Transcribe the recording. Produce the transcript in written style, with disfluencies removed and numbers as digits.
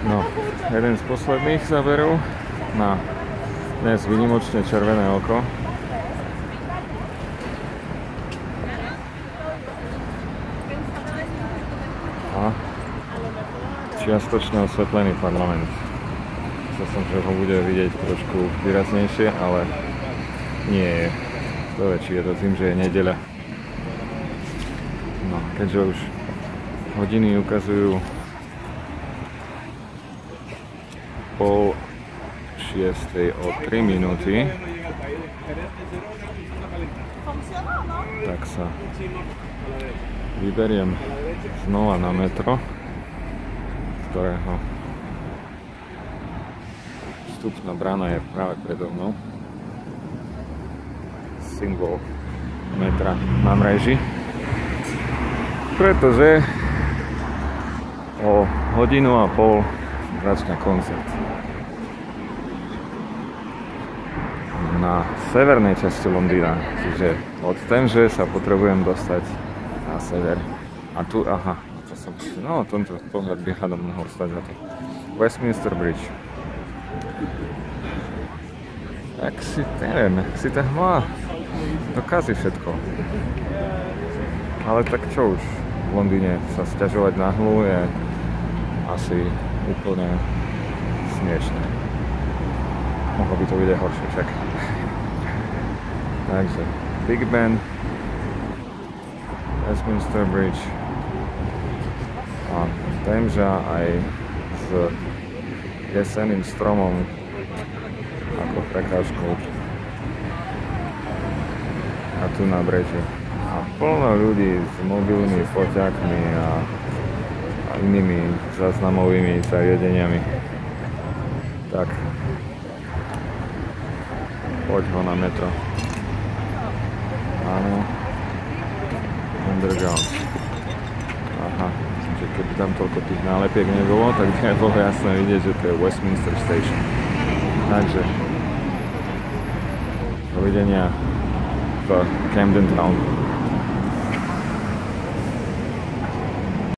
No, jeden z posledných záberov na dnes výnimočne červené oko. A čiastočne osvetlený parlament. Chcel som, že ho bude vidieť trošku výraznejšie, ale nie je. To je, či je to tým, že je nedeľa. No, keďže už hodiny ukazujú 5:30 o 3 minúty, tak sa vyberiem znova na metro, ktorého vstupná brána je práve predo mnou. Symbol metra na mreži, pretože o 1,5 hodiny začne koncert. Na severnej časti Londýna, čiže od Temže sa potrebujem dostať na sever. A tu, aha, to som, no tento pohľad by hádam mohol stať za to. Westminster Bridge. Tak si, neviem, si tá hmla dokazí všetko. Ale tak čo už, v Londýne sa sťažovať na hmlu je asi úplne smiešné. Mohlo by to byť aj horšie však. Takže Big Ben, Westminster Bridge a Temža aj s jesenným stromom ako prekážkou. A tu na breži. A plno ľudí s mobilnými foťákmi a inými záznamovými zariadeniami. Tak, poď ho na metro. Áno. Underground. Aha, že keby tam toľko tých nálepiek nebolo, tak by bolo jasné vidieť, že to je Westminster Station. Takže, dovidenia v Camden Town.